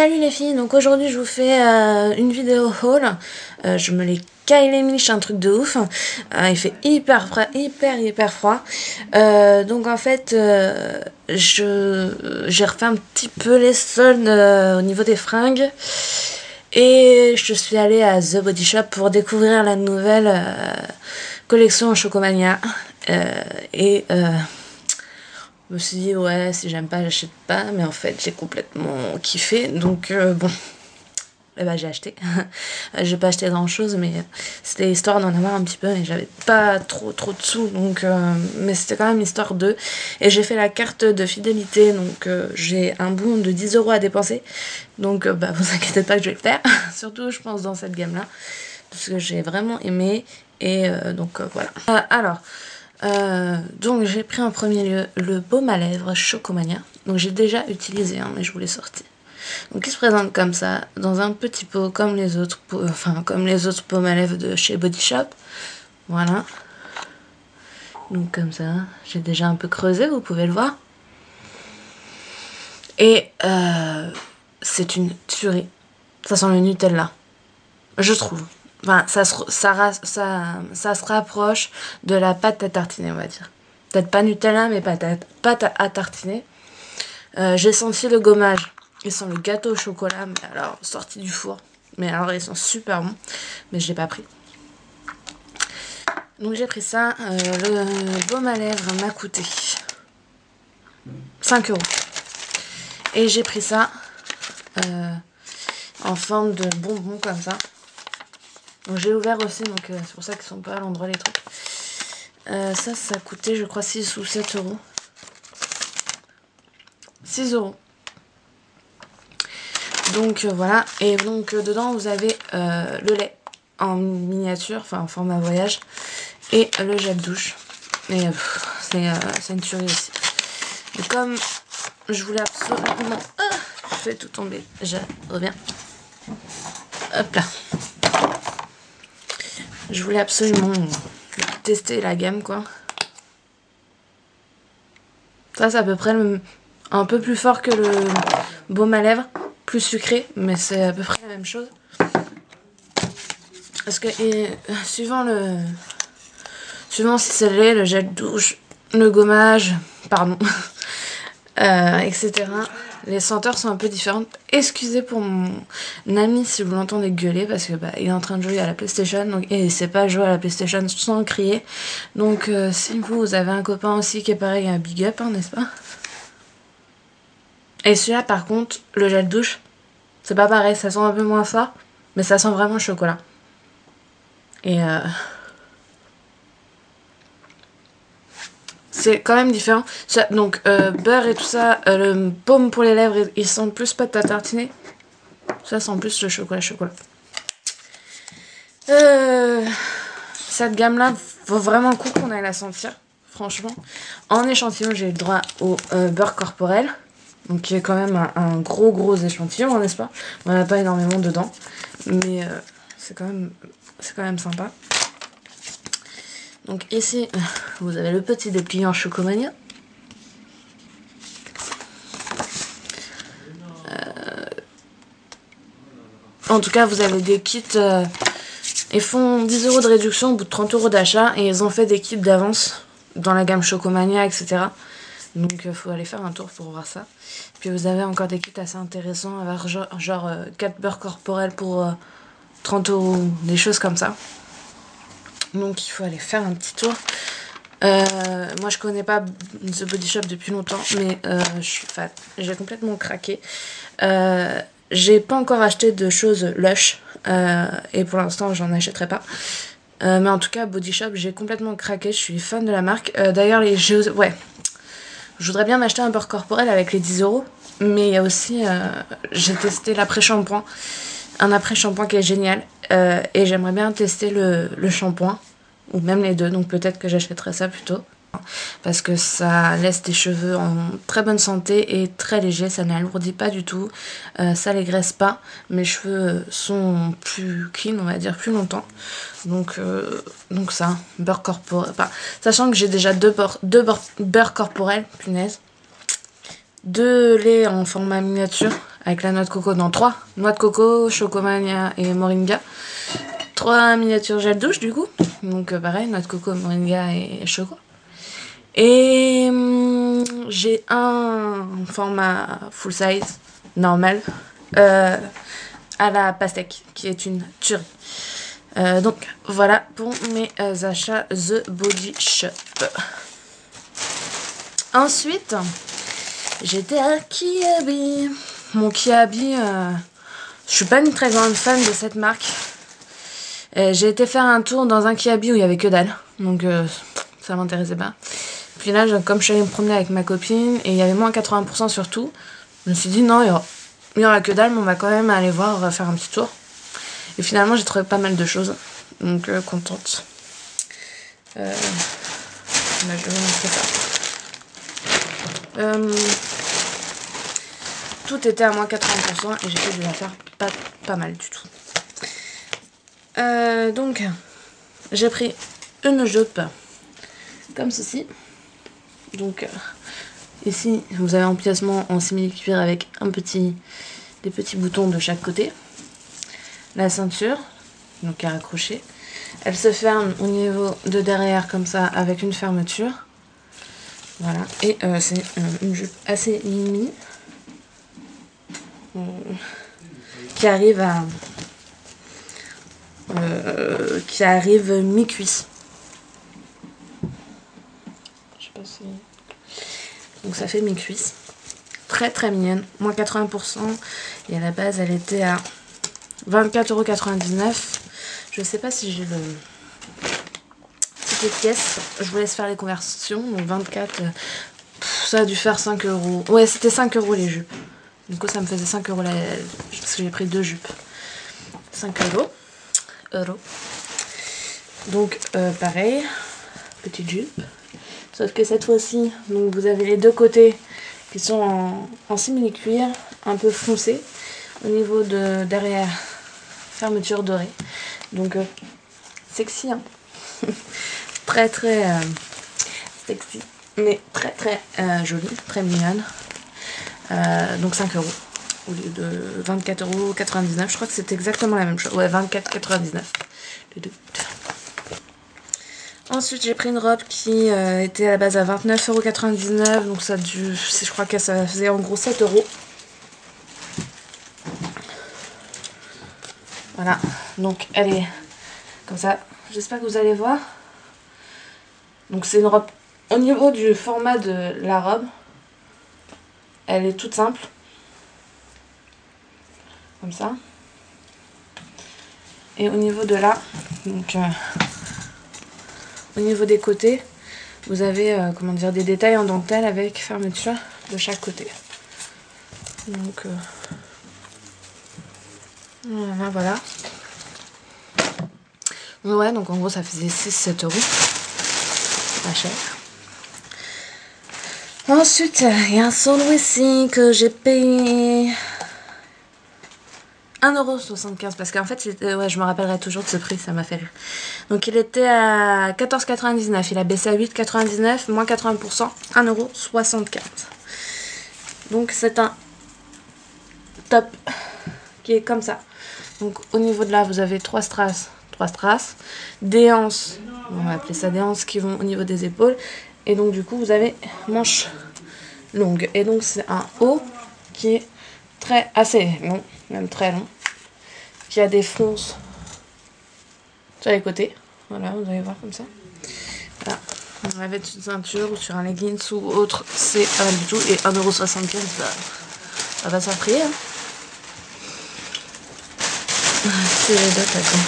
Salut les filles, donc aujourd'hui je vous fais une vidéo haul. Je me les caille les miches, un truc de ouf. Il fait hyper froid, hyper froid. Donc en fait j'ai refait un petit peu les soldes au niveau des fringues. Et je suis allée à The Body Shop pour découvrir la nouvelle collection Chocomania. Je me suis dit ouais, si j'aime pas j'achète pas, mais en fait j'ai complètement kiffé, donc bon, et bah j'ai acheté. J'ai pas acheté grand chose, mais c'était histoire d'en avoir un petit peu, et j'avais pas trop de sous, donc mais c'était quand même histoire de. Et j'ai fait la carte de fidélité, donc j'ai un bon de 10 € à dépenser, donc bah vous inquiétez pas que je vais le faire, surtout je pense dans cette gamme là, parce que j'ai vraiment aimé, et donc voilà. Donc j'ai pris en premier lieu le baume à lèvres Chocomania. Donc j'ai déjà utilisé, hein, mais je vous l'ai sorti. Donc il se présente comme ça, dans un petit pot comme les autres pots, comme les autres baumes à lèvres de chez Body Shop. Voilà. Donc comme ça, j'ai déjà un peu creusé, vous pouvez le voir. Et c'est une tuerie. Ça sent le Nutella, je trouve. Enfin, ça se rapproche de la pâte à tartiner, on va dire. Peut-être pas Nutella, mais pâte à tartiner. J'ai senti le gommage. Ils sont le gâteau au chocolat, mais alors sorti du four. Mais alors ils sont super bons, mais je l'ai pas pris. Donc j'ai pris ça. Le baume à lèvres m'a coûté 5 €. Et j'ai pris ça en forme de bonbon comme ça. Donc j'ai ouvert aussi, donc c'est pour ça qu'ils sont pas à l'endroit les trucs. Ça coûtait je crois 6 ou 7 €. 6 €. Donc voilà, et donc dedans vous avez le lait en miniature, enfin en format voyage, et le gel douche. Et c'est une tuerie aussi. Et comme je voulais absolument... je fais tout tomber, je reviens. Hop là. Je voulais absolument tester la gamme, quoi. Ça c'est à peu près un peu plus fort que le baume à lèvres, plus sucré, mais c'est à peu près la même chose. Parce que suivant si c'est le lait, le gel douche, le gommage, pardon, etc. Les senteurs sont un peu différentes. Excusez pour mon ami si vous l'entendez gueuler, parce que il est en train de jouer à la PlayStation, donc, et il sait pas jouer à la PlayStation sans crier. Donc si vous avez un copain aussi qui est pareil, un big up, hein, n'est-ce pas? Et celui-là par contre, le gel douche, c'est pas pareil, ça sent un peu moins fort, mais ça sent vraiment le chocolat. Et c'est quand même différent. Ça, donc beurre et tout ça, le baume pour les lèvres, ils sentent plus pâte à tartiner. Ça sent plus le chocolat. Cette gamme là vaut vraiment le coup qu'on aille la sentir, franchement. En échantillon, j'ai eu le droit au beurre corporel, donc qui est quand même un gros échantillon, n'est-ce pas? On n'en a pas énormément dedans, mais c'est quand même sympa. Donc ici, vous avez le petit dépliant Chocomania. En tout cas, vous avez des kits. Ils font 10 € de réduction au bout de 30 € d'achat. Et ils ont fait des kits d'avance dans la gamme Chocomania, etc. Donc il faut aller faire un tour pour voir ça. Puis vous avez encore des kits assez intéressants. Avec genre 4 beurres corporels pour 30 €. Des choses comme ça. Donc il faut aller faire un petit tour. Moi je connais pas The Body Shop depuis longtemps, mais je suis fan. J'ai complètement craqué. J'ai pas encore acheté de choses Lush, et pour l'instant j'en achèterai pas. Mais en tout cas Body Shop, j'ai complètement craqué. Je suis fan de la marque. D'ailleurs je voudrais bien m'acheter un beurre corporel avec les 10 €. Mais il y a aussi, j'ai testé l'après-shampoing. Un après-shampoing qui est génial, et j'aimerais bien tester le shampoing, ou même les deux, donc peut-être que j'achèterai ça plutôt, parce que ça laisse tes cheveux en très bonne santé et très léger, ça n'alourdit pas du tout, ça les graisse pas, mes cheveux sont plus clean, on va dire, plus longtemps, donc ça, beurre corporel, sachant que j'ai déjà deux beurres corporels, punaise, 2 laits en format miniature, avec la noix de coco, non 3, noix de coco, Chocomania et Moringa. 3 miniatures gel douche du coup, donc pareil, noix de coco, Moringa et Choco. Et j'ai un format full size, normal, à la pastèque, qui est une tuerie. Donc voilà pour mes achats The Body Shop. Ensuite, j'étais à Kiabi. Mon Kiabi, je suis pas une très grande fan de cette marque. J'ai été faire un tour dans un Kiabi où il y avait que dalle, donc ça m'intéressait pas. Puis là, comme je suis allée me promener avec ma copine et il y avait moins 80% sur tout, je me suis dit non, il y aura que dalle, mais on va quand même aller voir, faire un petit tour. Et finalement, j'ai trouvé pas mal de choses, donc contente. Bah, je vais vous montrer ça. Tout était à moins 80% et j'ai fait des affaires pas mal du tout. Donc, j'ai pris une jupe comme ceci. Donc, ici, vous avez un emplacement en simili-cuir avec des petits boutons de chaque côté. La ceinture, donc à accrocher. Elle se ferme au niveau de derrière comme ça avec une fermeture. Voilà. Et c'est une jupe assez mini qui arrive mi-cuisse. Je sais pas si... Donc ça fait mi-cuisse. Très très mignonne. Moins 80%. Et à la base, elle était à 24,99 €. Je sais pas si j'ai le ticket de caisse. Je vous laisse faire les conversions. Donc 24, ça a dû faire 5 €. Ouais, c'était 5 € les jupes. Du coup, ça me faisait 5 € parce que j'ai pris 2 jupes. 5 €. Donc pareil, petite jupe. Sauf que cette fois-ci, donc vous avez les deux côtés qui sont en simili-cuir, un peu foncé. Au niveau de derrière, fermeture dorée. Donc sexy, hein. Très très sexy, mais très très jolie, très mignonne. Donc 5 € au lieu de 24,99 €. Je crois que c'est exactement la même chose. Ouais, 24,99 € les deux. Ensuite, j'ai pris une robe qui était à la base à 29,99 €. Donc ça a dû, je crois que ça faisait en gros 7 €. Voilà, donc elle est comme ça. J'espère que vous allez voir. Donc c'est une robe, au niveau du format de la robe, elle est toute simple. Comme ça. Et au niveau de là, donc au niveau des côtés, vous avez comment dire, des détails en dentelle avec fermeture de chaque côté. Donc voilà. Ouais, donc en gros ça faisait 6-7 €. Pas cher. Ensuite, il y a un solo ici que j'ai payé 1,75 € parce qu'en fait, ouais, je me rappellerai toujours de ce prix, ça m'a fait rire. Donc il était à 14,99 €, il a baissé à 8,99 €, moins 80%, 1,75 €. Donc c'est un top qui est comme ça. Donc au niveau de là, vous avez 3 strass, des hanches, on va appeler ça des hanches qui vont au niveau des épaules. Et donc du coup, vous avez manches longues. Et donc c'est un haut qui est assez long, même très long, qui a des fronces sur les côtés. Voilà, vous allez voir comme ça. Voilà. On va mettre une ceinture ou sur un leggings ou autre, c'est pas mal du tout. Et 1,75 €, ça va s'en prier. Hein. C'est les deux, attends.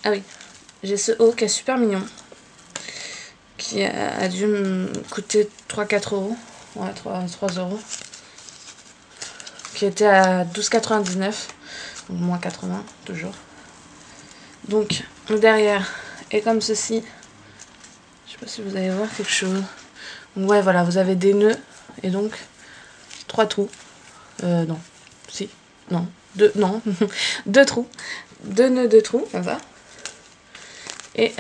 Ah oui, j'ai ce haut qui est super mignon, qui a dû me coûter 3-4 €. Ouais, 3 €. Qui était à 12,99 €, donc moins 80 toujours. Donc le derrière est comme ceci. Je sais pas si vous allez voir quelque chose. Donc ouais, voilà, vous avez des nœuds et donc 3 trous. Non, si, non, 2, non, 2 trous. 2 nœuds, 2 trous, comme ça. Et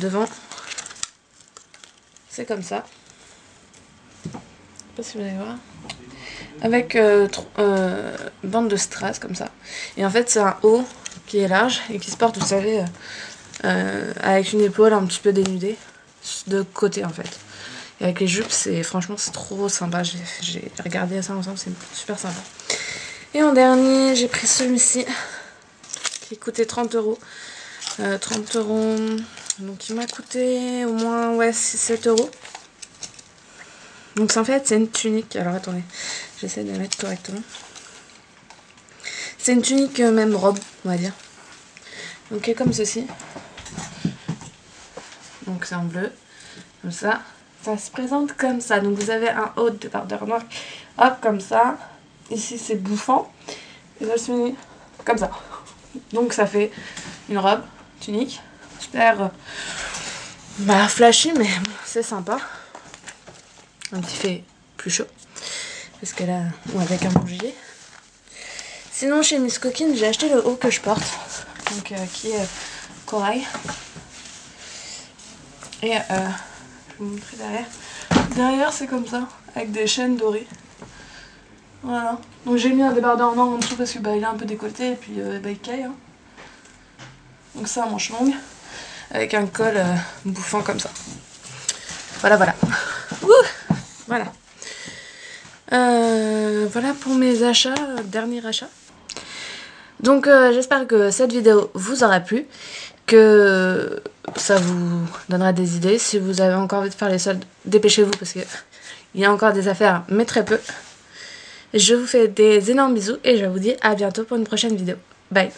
devant, c'est comme ça. Je sais pas si vous allez voir. avec bande de strass comme ça. Et en fait c'est un haut qui est large et qui se porte, vous savez, avec une épaule un petit peu dénudée de côté en fait. Et avec les jupes, franchement c'est trop sympa. J'ai regardé ça ensemble, c'est super sympa. Et en dernier, j'ai pris celui-ci qui coûtait 30 €. 30 €, donc il m'a coûté au moins 6-7 €. Donc en fait c'est une tunique. Alors attendez, j'essaie de la mettre correctement. C'est une tunique même robe, on va dire. Donc qui est comme ceci. Donc c'est en bleu, comme ça. Ça se présente comme ça. Donc vous avez un haut de débardeur noir, hop comme ça. Ici c'est bouffant. Et ça se finit comme ça. Donc ça fait une robe, tunique, super flashy, mais c'est sympa. Un petit fait plus chaud. Parce que là, ou avec un bon gilet. Sinon chez Miss Coquine, j'ai acheté le haut que je porte. Donc qui est corail. Et je vais vous montrer derrière. Derrière c'est comme ça, avec des chaînes dorées. Voilà. Donc j'ai mis un débardeur noir en dessous parce que il est un peu décolleté et puis il caille. Hein. Donc ça, manche longue, avec un col bouffant comme ça. Voilà, voilà. Ouh, voilà. Voilà pour mes achats, dernier achat. Donc j'espère que cette vidéo vous aura plu, que ça vous donnera des idées. Si vous avez encore envie de faire les soldes, dépêchez-vous parce que il y a encore des affaires, mais très peu. Je vous fais des énormes bisous et je vous dis à bientôt pour une prochaine vidéo. Bye.